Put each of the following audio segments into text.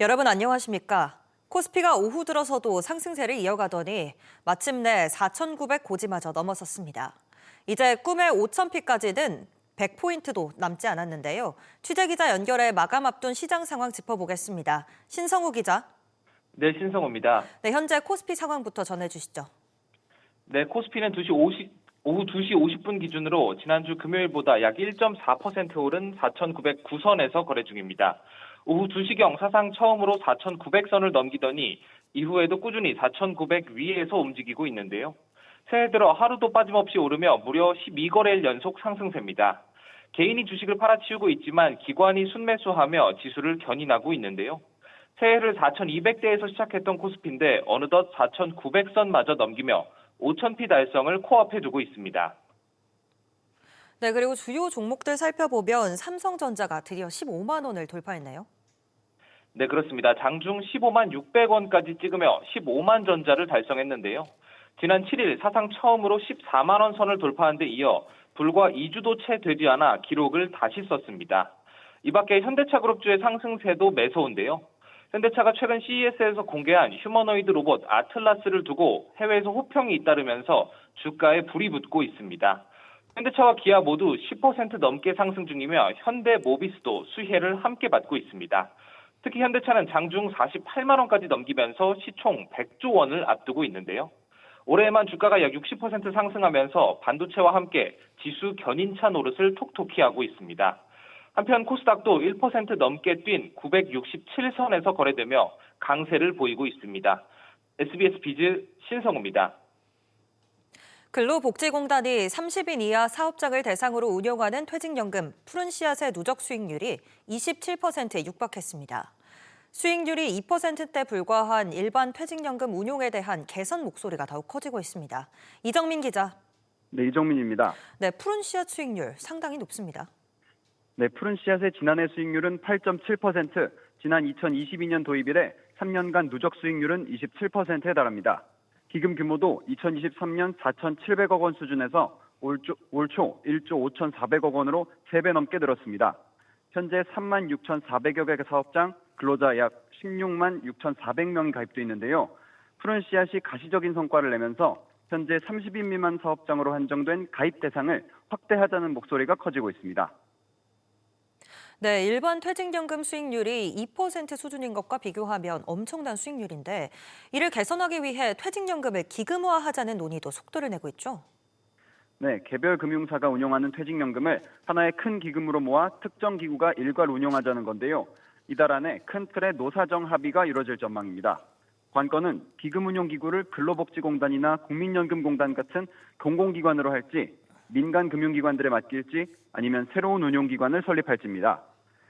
여러분 안녕하십니까? 코스피가 오후 들어서도 상승세를 이어가더니 마침내 4,900 고지마저 넘어섰습니다. 이제 꿈의 5,000피까지는 100포인트도 남지 않았는데요. 취재기자 연결해 마감 앞둔 시장 상황 짚어보겠습니다. 신성우 기자. 네, 신성호입니다. 네, 현재 코스피 상황부터 전해주시죠. 네, 코스피는 오후 2시 50분 기준으로 지난주 금요일보다 약 1.4% 오른 4,909선에서 거래 중입니다. 오후 2시경 사상 처음으로 4,900선을 넘기더니 이후에도 꾸준히 4,900 위에서 움직이고 있는데요. 새해 들어 하루도 빠짐없이 오르며 무려 12거래일 연속 상승세입니다. 개인이 주식을 팔아치우고 있지만 기관이 순매수하며 지수를 견인하고 있는데요. 새해를 4,200대에서 시작했던 코스피인데 어느덧 4,900선마저 넘기며 5,000피 달성을 코앞에 두고 있습니다. 네, 그리고 주요 종목들 살펴보면 삼성전자가 드디어 15만 원을 돌파했네요. 네, 그렇습니다. 장중 15만 600원까지 찍으며 15만 전자를 달성했는데요. 지난 7일 사상 처음으로 14만 원 선을 돌파한 데 이어 불과 2주도 채 되지 않아 기록을 다시 썼습니다. 이 밖에 현대차그룹주의 상승세도 매서운데요. 현대차가 최근 CES에서 공개한 휴머노이드 로봇 아틀라스를 두고 해외에서 호평이 잇따르면서 주가에 불이 붙고 있습니다. 현대차와 기아 모두 10% 넘게 상승 중이며 현대모비스도 수혜를 함께 받고 있습니다. 특히 현대차는 장중 48만 원까지 넘기면서 시총 100조 원을 앞두고 있는데요. 올해에만 주가가 약 60% 상승하면서 반도체와 함께 지수 견인차 노릇을 톡톡히 하고 있습니다. 한편 코스닥도 1% 넘게 뛴 967선에서 거래되며 강세를 보이고 있습니다. SBS 비즈 신성우입니다. 근로복지공단이 30인 이하 사업장을 대상으로 운영하는 퇴직연금 푸른 씨앗의 누적 수익률이 27%에 육박했습니다. 수익률이 2%대 불과한 일반 퇴직연금 운용에 대한 개선 목소리가 더욱 커지고 있습니다. 이정민 기자. 네, 이정민입니다. 네, 푸른 씨앗 수익률 상당히 높습니다. 네, 푸른 씨앗의 지난해 수익률은 8.7%, 지난 2022년 도입 이래 3년간 누적 수익률은 27%에 달합니다. 기금 규모도 2023년 4,700억 원 수준에서 올 초 1조 5,400억 원으로 3배 넘게 늘었습니다. 현재 36,400여 개 사업장, 근로자 약 16만 6,400명이 가입돼 있는데요. 푸른 씨앗이 가시적인 성과를 내면서 현재 30인 미만 사업장으로 한정된 가입 대상을 확대하자는 목소리가 커지고 있습니다. 네, 일반 퇴직연금 수익률이 2% 수준인 것과 비교하면 엄청난 수익률인데 이를 개선하기 위해 퇴직연금을 기금화하자는 논의도 속도를 내고 있죠. 네, 개별 금융사가 운영하는 퇴직연금을 하나의 큰 기금으로 모아 특정 기구가 일괄 운영하자는 건데요. 이달 안에 큰 틀의 노사정 합의가 이뤄질 전망입니다. 관건은 기금 운용 기구를 근로복지공단이나 국민연금공단 같은 공공기관으로 할지 민간 금융기관들에 맡길지 아니면 새로운 운용기관을 설립할지입니다.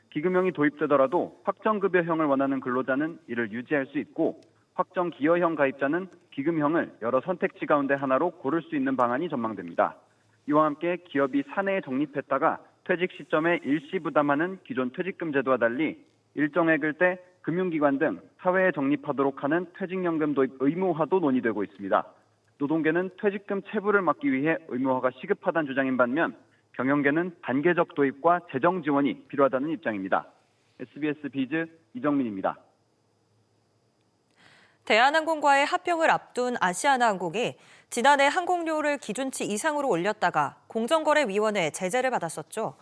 기금형이 도입되더라도 확정급여형을 원하는 근로자는 이를 유지할 수 있고 확정기여형 가입자는 기금형을 여러 선택지 가운데 하나로 고를 수 있는 방안이 전망됩니다. 이와 함께 기업이 사내에 적립했다가 퇴직 시점에 일시 부담하는 기존 퇴직금 제도와 달리 일정액을 때 금융기관 등 사회에 적립하도록 하는 퇴직연금 도입 의무화도 논의되고 있습니다. 노동계는 퇴직금 체불을 막기 위해 의무화가 시급하다는 주장인 반면 경영계는 단계적 도입과 재정 지원이 필요하다는 입장입니다. SBS 비즈 이정민입니다. 대한항공과의 합병을 앞둔 아시아나항공이 지난해 항공료를 기준치 이상으로 올렸다가 공정거래위원회의 제재를 받았었죠.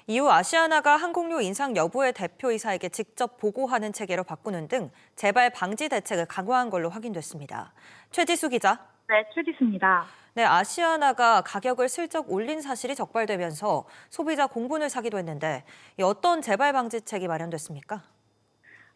이후 아시아나가 항공료 인상 여부의 대표이사에게 직접 보고하는 체계로 바꾸는 등 재발 방지 대책을 강화한 걸로 확인됐습니다. 최지수 기자. 네, 최지수입니다. 네, 아시아나가 가격을 슬쩍 올린 사실이 적발되면서 소비자 공분을 사기도 했는데 어떤 재발 방지책이 마련됐습니까?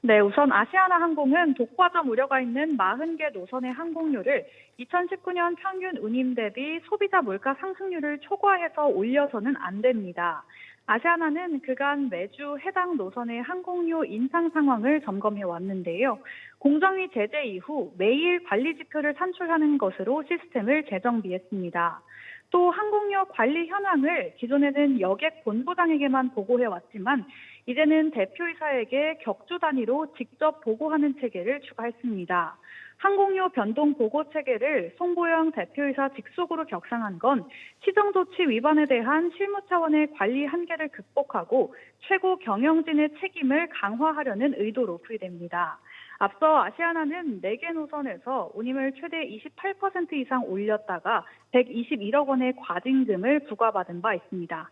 네, 우선 아시아나 항공은 독과점 우려가 있는 40개 노선의 항공료를 2019년 평균 운임 대비 소비자 물가 상승률을 초과해서 올려서는 안 됩니다. 아시아나는 그간 매주 해당 노선의 항공료 인상 상황을 점검해 왔는데요. 공정위 제재 이후 매일 관리 지표를 산출하는 것으로 시스템을 재정비했습니다. 또 항공료 관리 현황을 기존에는 여객 본부장에게만 보고해 왔지만 이제는 대표이사에게 격주 단위로 직접 보고하는 체계를 추가했습니다. 항공료 변동 보고 체계를 송보영 대표이사 직속으로 격상한 건 시정조치 위반에 대한 실무 차원의 관리 한계를 극복하고 최고 경영진의 책임을 강화하려는 의도로 풀이됩니다. 앞서 아시아나는 4개 노선에서 운임을 최대 28% 이상 올렸다가 121억 원의 과징금을 부과받은 바 있습니다.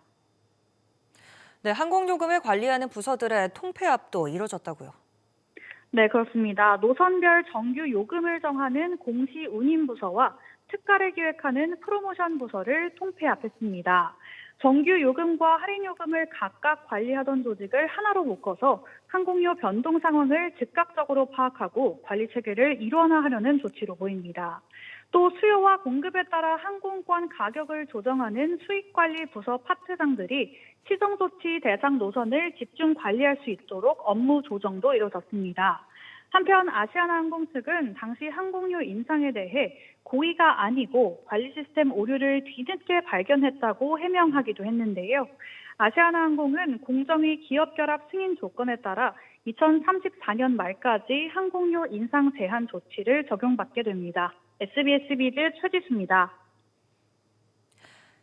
네, 항공요금을 관리하는 부서들의 통폐합도 이뤄졌다고요. 네, 그렇습니다. 노선별 정규 요금을 정하는 공시 운임 부서와 특가를 기획하는 프로모션 부서를 통폐합했습니다. 정규 요금과 할인 요금을 각각 관리하던 조직을 하나로 묶어서 항공료 변동 상황을 즉각적으로 파악하고 관리 체계를 일원화하려는 조치로 보입니다. 또 수요와 공급에 따라 항공권 가격을 조정하는 수익관리 부서 파트장들이 시정조치 대상 노선을 집중 관리할 수 있도록 업무 조정도 이뤄졌습니다. 한편 아시아나항공 측은 당시 항공료 인상에 대해 고의가 아니고 관리 시스템 오류를 뒤늦게 발견했다고 해명하기도 했는데요. 아시아나항공은 공정위 기업결합 승인 조건에 따라 2034년 말까지 항공료 인상 제한 조치를 적용받게 됩니다. SBS 비즈 최지수입니다.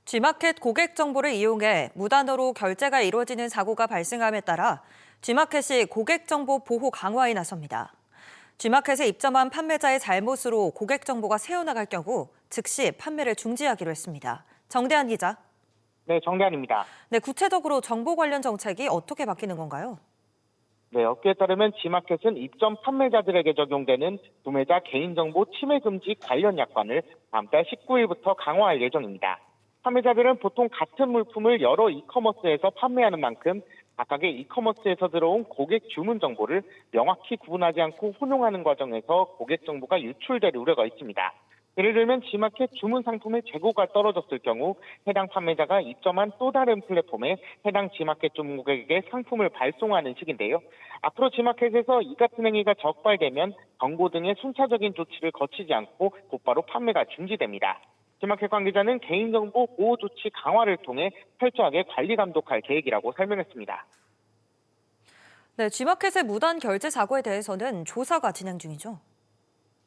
G마켓 고객 정보를 이용해 무단으로 결제가 이루어지는 사고가 발생함에 따라 G마켓이 고객 정보 보호 강화에 나섭니다. G마켓에 입점한 판매자의 잘못으로 고객 정보가 새어나갈 경우 즉시 판매를 중지하기로 했습니다. 정대한 기자. 네, 정대한입니다. 네, 구체적으로 정보 관련 정책이 어떻게 바뀌는 건가요? 네, 업계에 따르면 G마켓은 입점 판매자들에게 적용되는 구매자 개인정보 침해 금지 관련 약관을 다음 달 19일부터 강화할 예정입니다. 판매자들은 보통 같은 물품을 여러 이커머스에서 판매하는 만큼 각각의 이커머스에서 들어온 고객 주문 정보를 명확히 구분하지 않고 혼용하는 과정에서 고객 정보가 유출될 우려가 있습니다. 예를 들면 G마켓 주문 상품의 재고가 떨어졌을 경우 해당 판매자가 입점한 또 다른 플랫폼에 해당 G마켓 주문 고객에게 상품을 발송하는 식인데요. 앞으로 G마켓에서 이 같은 행위가 적발되면 경고 등의 순차적인 조치를 거치지 않고 곧바로 판매가 중지됩니다. G마켓 관계자는 개인정보 보호 조치 강화를 통해 철저하게 관리 감독할 계획이라고 설명했습니다. 네, G마켓의 무단 결제 사고에 대해서는 조사가 진행 중이죠.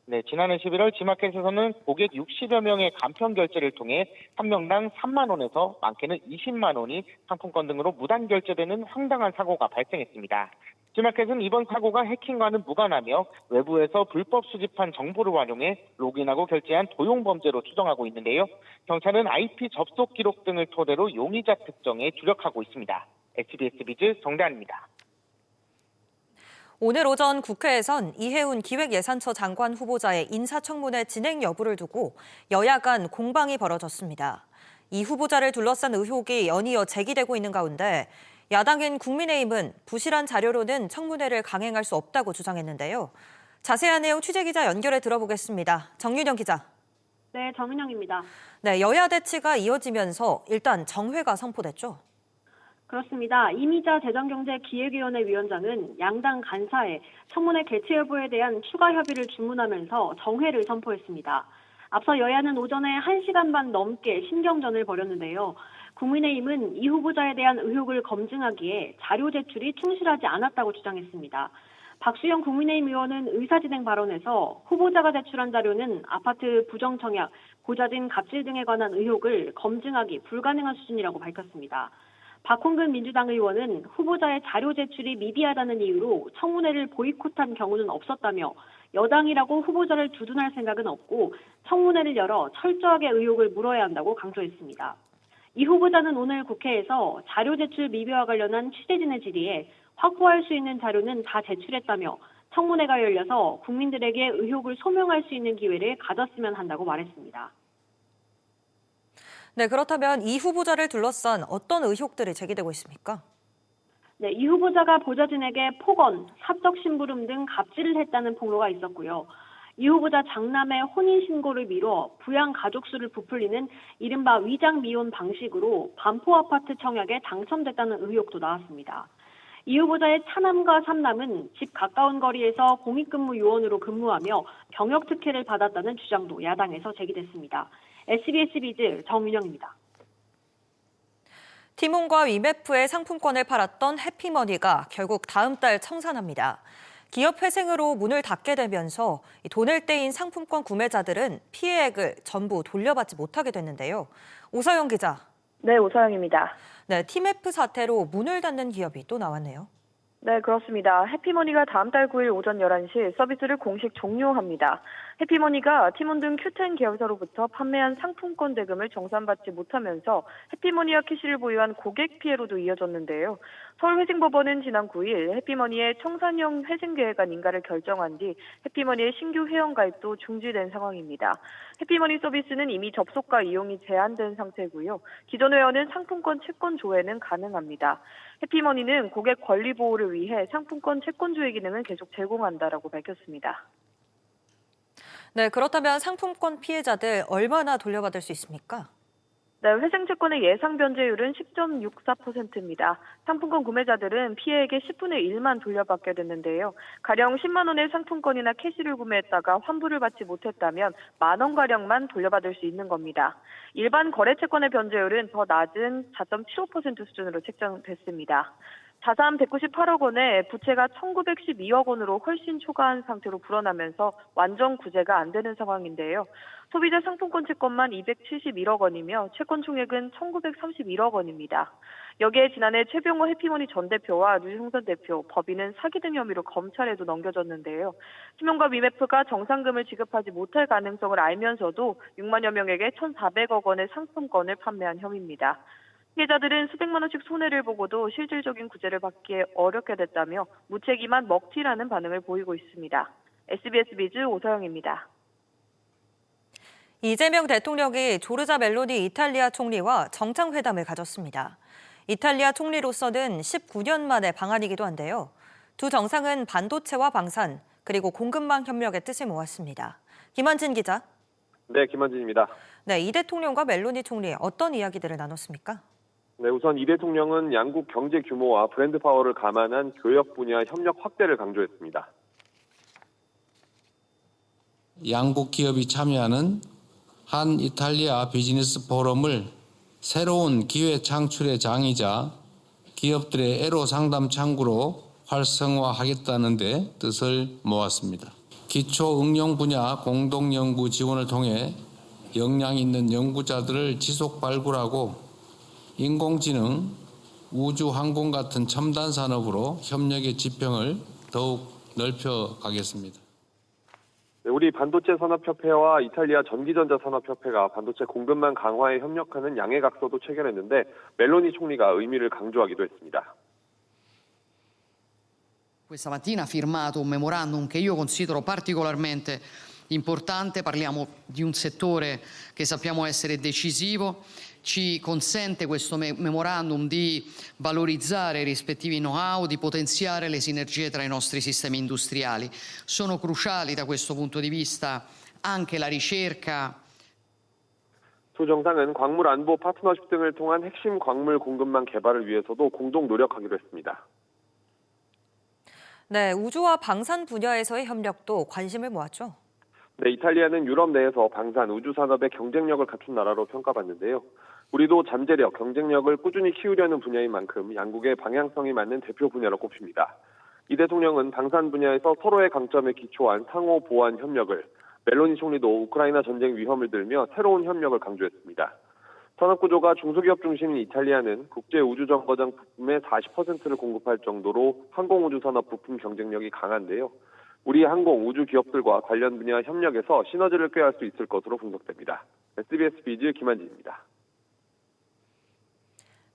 네, 지난해 11월 G마켓에서는 고객 60여 명의 간편 결제를 통해 한 명당 3만 원에서 많게는 20만 원이 상품권 등으로 무단 결제되는 황당한 사고가 발생했습니다. G마켓은 이번 사고가 해킹과는 무관하며 외부에서 불법 수집한 정보를 활용해 로그인하고 결제한 도용 범죄로 추정하고 있는데요. 경찰은 IP 접속 기록 등을 토대로 용의자 특정에 주력하고 있습니다. SBS 비즈 정대한입니다. 오늘 오전 국회에선 이해운 기획예산처 장관 후보자의 인사청문회 진행 여부를 두고 여야 간 공방이 벌어졌습니다. 이 후보자를 둘러싼 의혹이 연이어 제기되고 있는 가운데 야당인 국민의힘은 부실한 자료로는 청문회를 강행할 수 없다고 주장했는데요. 자세한 내용 취재기자 연결해 들어보겠습니다. 정윤영 기자. 네, 정은영입니다. 네, 여야 대치가 이어지면서 일단 정회가 선포됐죠. 그렇습니다. 이미자 재정경제기획위원회 위원장은 양당 간사에 청문회 개최 여부에 대한 추가 협의를 주문하면서 정회를 선포했습니다. 앞서 여야는 오전에 1시간 반 넘게 신경전을 벌였는데요. 국민의힘은 이 후보자에 대한 의혹을 검증하기에 자료 제출이 충실하지 않았다고 주장했습니다. 박수영 국민의힘 의원은 의사진행 발언에서 후보자가 제출한 자료는 아파트 부정청약, 고자진 갑질 등에 관한 의혹을 검증하기 불가능한 수준이라고 밝혔습니다. 박홍근 민주당 의원은 후보자의 자료 제출이 미비하다는 이유로 청문회를 보이콧한 경우는 없었다며 여당이라고 후보자를 두둔할 생각은 없고 청문회를 열어 철저하게 의혹을 물어야 한다고 강조했습니다. 이 후보자는 오늘 국회에서 자료 제출 미비와 관련한 취재진의 질의에 확보할 수 있는 자료는 다 제출했다며 청문회가 열려서 국민들에게 의혹을 소명할 수 있는 기회를 가졌으면 한다고 말했습니다. 네, 그렇다면 이 후보자를 둘러싼 어떤 의혹들이 제기되고 있습니까? 네, 이 후보자가 보좌진에게 폭언, 사적 심부름 등 갑질을 했다는 폭로가 있었고요. 이 후보자 장남의 혼인신고를 미뤄 부양 가족 수를 부풀리는 이른바 위장 미혼 방식으로 반포 아파트 청약에 당첨됐다는 의혹도 나왔습니다. 이 후보자의 차남과 삼남은 집 가까운 거리에서 공익근무 요원으로 근무하며 병역 특혜를 받았다는 주장도 야당에서 제기됐습니다. SBS 비즈 정윤영입니다. 티몬과 위메프의 상품권을 팔았던 해피머니가 결국 다음 달 청산합니다. 기업 회생으로 문을 닫게 되면서 돈을 떼인 상품권 구매자들은 피해액을 전부 돌려받지 못하게 됐는데요. 오서영 기자. 네, 오서영입니다. 네, 티메프 사태로 문을 닫는 기업이 또 나왔네요. 네, 그렇습니다. 해피머니가 다음 달 9일 오전 11시 서비스를 공식 종료합니다. 해피머니가 티몬 등 Q10 계열사로부터 판매한 상품권 대금을 정산받지 못하면서 해피머니와 캐시를 보유한 고객 피해로도 이어졌는데요. 서울회생법원은 지난 9일 해피머니의 청산형 회생 계획안 인가를 결정한 뒤 해피머니의 신규 회원 가입도 중지된 상황입니다. 해피머니 서비스는 이미 접속과 이용이 제한된 상태고요. 기존 회원은 상품권 채권 조회는 가능합니다. 해피머니는 고객 권리 보호를 위해 상품권 채권 조회 기능을 계속 제공한다라고 밝혔습니다. 네, 그렇다면 상품권 피해자들 얼마나 돌려받을 수 있습니까? 네, 회생 채권의 예상 변제율은 10.64%입니다. 상품권 구매자들은 피해액의 10분의 1만 돌려받게 됐는데요. 가령 10만 원의 상품권이나 캐시를 구매했다가 환불을 받지 못했다면 만 원가량만 돌려받을 수 있는 겁니다. 일반 거래 채권의 변제율은 더 낮은 4.75% 수준으로 책정됐습니다. 자산 198억 원에 부채가 1912억 원으로 훨씬 초과한 상태로 불어나면서 완전 구제가 안 되는 상황인데요. 소비자 상품권 채권만 271억 원이며 채권 총액은 1931억 원입니다. 여기에 지난해 최병호 해피머니 전 대표와 류승선 대표, 법인은 사기 등 혐의로 검찰에도 넘겨졌는데요. 티몬과 위메프가 정상금을 지급하지 못할 가능성을 알면서도 6만여 명에게 1,400억 원의 상품권을 판매한 혐의입니다. 피해자들은 수백만 원씩 손해를 보고도 실질적인 구제를 받기 어렵게 됐다며 무책임한 먹튀라는 반응을 보이고 있습니다. SBS 비즈 오서영입니다. 이재명 대통령이 조르자 멜로니 이탈리아 총리와 정상회담을 가졌습니다. 이탈리아 총리로서는 19년 만의 방한이기도 한데요. 두 정상은 반도체와 방산, 그리고 공급망 협력의 뜻을 모았습니다. 김한진 기자. 네, 김한진입니다. 네, 이 대통령과 멜로니 총리 어떤 이야기들을 나눴습니까? 네, 우선 이 대통령은 양국 경제 규모와 브랜드 파워를 감안한 교역 분야 협력 확대를 강조했습니다. 양국 기업이 참여하는 한 이탈리아 비즈니스 포럼을 새로운 기회 창출의 장이자 기업들의 애로 상담 창구로 활성화하겠다는 데 뜻을 모았습니다. 기초 응용 분야 공동 연구 지원을 통해 역량 있는 연구자들을 지속 발굴하고 인공지능, 우주 항공 같은 첨단 산업으로 협력의 지평을 더욱 넓혀가겠습니다. 네, 우리 반도체 산업협회와 이탈리아 전기전자산업협회가 반도체 공급망 강화에 협력하는 양해각서도 체결했는데 멜로니 총리가 의미를 강조하기도 했습니다. Questa mattina ha firmato un memorandum che io considero particolarmente importante, parliamo di un settore che sappiamo essere decisivo, ci consente questo memorandum di valorizzare i rispettivi know-how, di potenziare le sinergie tra i nostri sistemi industriali. Sono cruciali da questo punto di vista anche la ricerca. 두 정상은 광물 안보 파트너십 등을 통한 핵심 광물 공급망 개발을 위해서도 공동 노력하기로 했습니다. 네, 우주와 방산 분야에서의 협력도 관심을 모았죠. 네, 이탈리아는 유럽 내에서 방산, 우주 산업의 경쟁력을 갖춘 나라로 평가받는데요. 우리도 잠재력, 경쟁력을 꾸준히 키우려는 분야인 만큼 양국의 방향성이 맞는 대표 분야로 꼽힙니다. 이 대통령은 방산 분야에서 서로의 강점에 기초한 상호 보완 협력을, 멜로니 총리도 우크라이나 전쟁 위험을 들며 새로운 협력을 강조했습니다. 산업구조가 중소기업 중심인 이탈리아는 국제우주정거장 부품의 40%를 공급할 정도로 항공우주산업 부품 경쟁력이 강한데요. 우리 항공, 우주 기업들과 관련 분야 협력에서 시너지를 꾀할 수 있을 것으로 분석됩니다. SBS 비즈 김한진입니다.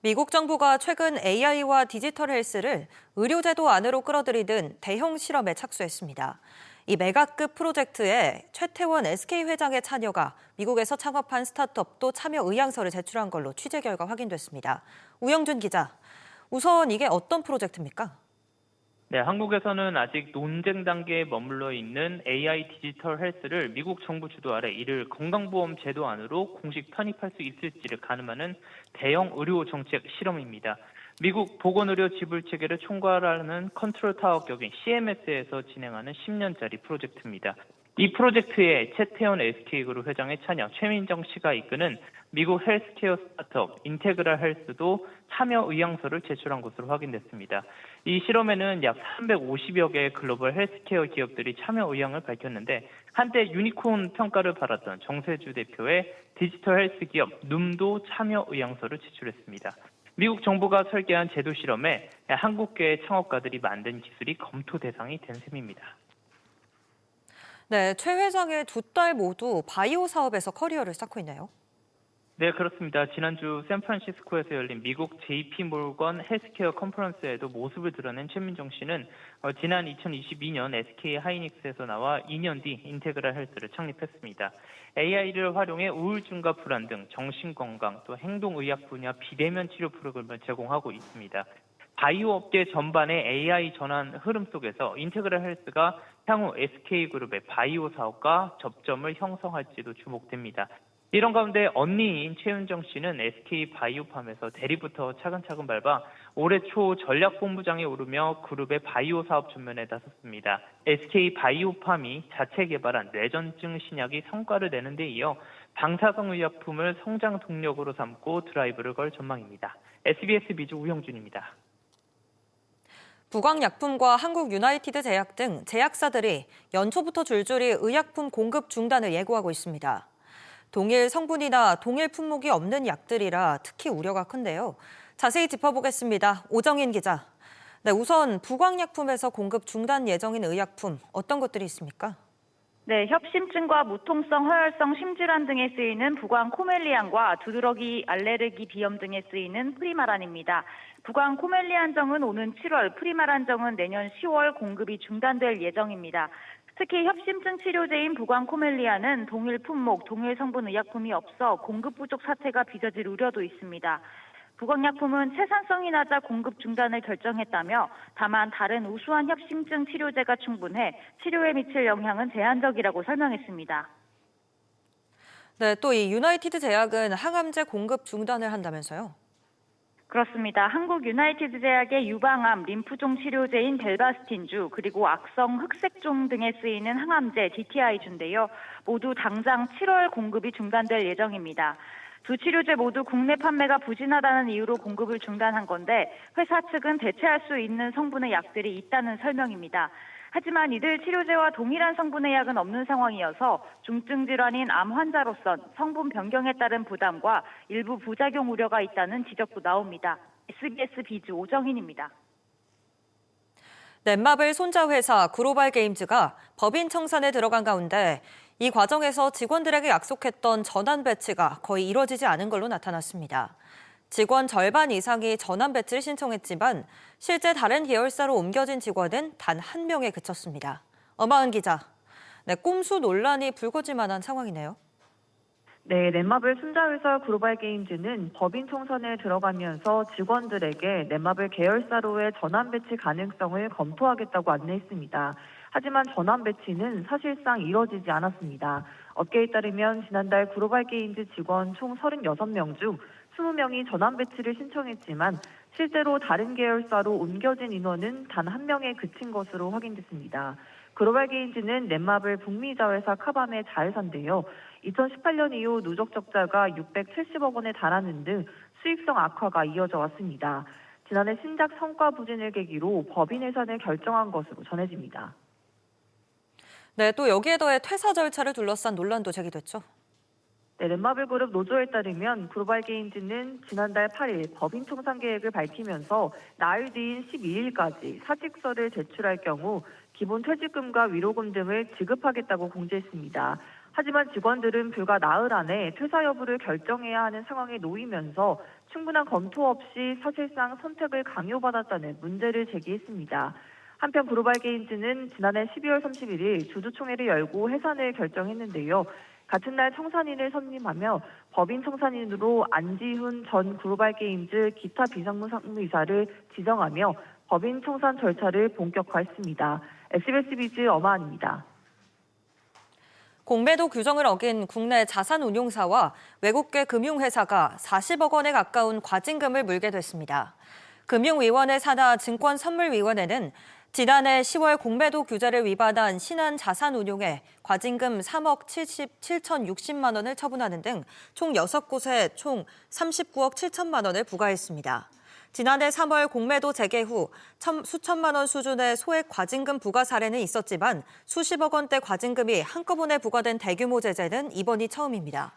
미국 정부가 최근 AI와 디지털 헬스를 의료제도 안으로 끌어들이는 대형 실험에 착수했습니다. 이 메가급 프로젝트에 최태원 SK 회장의 자녀가 미국에서 창업한 스타트업도 참여 의향서를 제출한 걸로 취재 결과 확인됐습니다. 우영준 기자, 우선 이게 어떤 프로젝트입니까? 네, 한국에서는 아직 논쟁 단계에 머물러 있는 AI 디지털 헬스를 미국 정부 주도 아래 이를 건강보험 제도 안으로 공식 편입할 수 있을지를 가늠하는 대형 의료 정책 실험입니다. 미국 보건의료 지불 체계를 총괄하는 컨트롤 타워 격인 CMS에서 진행하는 10년짜리 프로젝트입니다. 이 프로젝트에 최태원 SK그룹 회장의 처녀 최민정 씨가 이끄는 미국 헬스케어 스타트업 인테그랄 헬스도 참여 의향서를 제출한 것으로 확인됐습니다. 이 실험에는 약 350여 개의 글로벌 헬스케어 기업들이 참여 의향을 밝혔는데 한때 유니콘 평가를 받았던 정세주 대표의 디지털 헬스 기업 눔도 참여 의향서를 제출했습니다. 미국 정부가 설계한 제도 실험에 한국계의 창업가들이 만든 기술이 검토 대상이 된 셈입니다. 네, 최 회장의 두 딸 모두 바이오 사업에서 커리어를 쌓고 있네요. 네, 그렇습니다. 지난주 샌프란시스코에서 열린 미국 JP모건 헬스케어 컨퍼런스에도 모습을 드러낸 최민정 씨는 지난 2022년 SK 하이닉스에서 나와 2년 뒤 인테그랄 헬스를 창립했습니다. AI를 활용해 우울증과 불안 등 정신건강 또 행동의학 분야 비대면 치료 프로그램을 제공하고 있습니다. 바이오 업계 전반의 AI 전환 흐름 속에서 인테그랄 헬스가 향후 SK그룹의 바이오 사업과 접점을 형성할지도 주목됩니다. 이런 가운데 언니인 최윤정 씨는 SK 바이오팜에서 대리부터 차근차근 밟아 올해 초 전략본부장에 오르며 그룹의 바이오 사업 전면에 나섰습니다. SK 바이오팜이 자체 개발한 뇌전증 신약이 성과를 내는 데 이어 방사성 의약품을 성장 동력으로 삼고 드라이브를 걸 전망입니다. SBS 미주 우영준입니다. 부광약품과 한국 유나이티드 제약 등 제약사들이 연초부터 줄줄이 의약품 공급 중단을 예고하고 있습니다. 동일 성분이나 동일 품목이 없는 약들이라 특히 우려가 큰데요. 자세히 짚어보겠습니다. 오정인 기자. 네, 우선 부광약품에서 공급 중단 예정인 의약품 어떤 것들이 있습니까? 네, 협심증과 무통성 허혈성 심질환 등에 쓰이는 부광 코멜리안과 두드러기 알레르기 비염 등에 쓰이는 프리마란입니다. 부광 코멜리안정은 오는 7월, 프리마란정은 내년 10월 공급이 중단될 예정입니다. 특히 협심증 치료제인 부광 코멜리아는 동일 품목, 동일 성분 의약품이 없어 공급 부족 사태가 빚어질 우려도 있습니다. 부광약품은 채산성이 낮아 공급 중단을 결정했다며 다만 다른 우수한 협심증 치료제가 충분해 치료에 미칠 영향은 제한적이라고 설명했습니다. 네, 또 이 유나이티드 제약은 항암제 공급 중단을 한다면서요? 그렇습니다. 한국 유나이티드 제약의 유방암, 림프종 치료제인 벨바스틴주, 그리고 악성 흑색종 등에 쓰이는 항암제 DTI주인데요. 모두 당장 7월 공급이 중단될 예정입니다. 두 치료제 모두 국내 판매가 부진하다는 이유로 공급을 중단한 건데 회사 측은 대체할 수 있는 성분의 약들이 있다는 설명입니다. 하지만 이들 치료제와 동일한 성분의 약은 없는 상황이어서 중증 질환인 암 환자로선 성분 변경에 따른 부담과 일부 부작용 우려가 있다는 지적도 나옵니다. SBS 비즈 오정인입니다. 넷마블 손자 회사 글로벌 게임즈가 법인 청산에 들어간 가운데 이 과정에서 직원들에게 약속했던 전환 배치가 거의 이뤄지지 않은 걸로 나타났습니다. 직원 절반 이상이 전환 배치를 신청했지만 실제 다른 계열사로 옮겨진 직원은 단 한 명에 그쳤습니다. 엄하은 기자, 네, 꼼수 논란이 불거질 만한 상황이네요. 네, 넷마블 손자회사 글로벌 게임즈는 법인 청산에 들어가면서 직원들에게 넷마블 계열사로의 전환 배치 가능성을 검토하겠다고 안내했습니다. 하지만 전환 배치는 사실상 이뤄지지 않았습니다. 업계에 따르면 지난달 글로벌 게임즈 직원 총 36명 중 20명이 전환 배치를 신청했지만 실제로 다른 계열사로 옮겨진 인원은 단 한 명에 그친 것으로 확인됐습니다. 글로벌 게임즈는 넷마블 북미 자회사 카밤의 자회사인데요. 2018년 이후 누적 적자가 670억 원에 달하는 등 수익성 악화가 이어져 왔습니다. 지난해 신작 성과 부진을 계기로 법인 해산을 결정한 것으로 전해집니다. 네, 또 여기에 더해 퇴사 절차를 둘러싼 논란도 제기됐죠. 네, 넷마블 그룹 노조에 따르면 글로벌 게임즈는 지난달 8일 법인 청산 계획을 밝히면서 나흘 뒤인 12일까지 사직서를 제출할 경우 기본 퇴직금과 위로금 등을 지급하겠다고 공지했습니다. 하지만 직원들은 불과 나흘 안에 퇴사 여부를 결정해야 하는 상황에 놓이면서 충분한 검토 없이 사실상 선택을 강요받았다는 문제를 제기했습니다. 한편 글로벌 게임즈는 지난해 12월 31일 주주총회를 열고 해산을 결정했는데요. 같은 날 청산인을 선임하며 법인 청산인으로 안지훈 전 글로벌 게임즈 기타 비상무상무이사를 지정하며 법인 청산 절차를 본격화했습니다. SBS 비즈 엄하은입니다. 공매도 규정을 어긴 국내 자산운용사와 외국계 금융회사가 40억 원에 가까운 과징금을 물게 됐습니다. 금융위원회 산하 증권선물위원회는 지난해 10월 공매도 규제를 위반한 신한자산운용에 과징금 3억 7,060만 원을 처분하는 등 총 6곳에 총 39억 7천만 원을 부과했습니다. 지난해 3월 공매도 재개 후 수천만 원 수준의 소액 과징금 부과 사례는 있었지만 수십억 원대 과징금이 한꺼번에 부과된 대규모 제재는 이번이 처음입니다.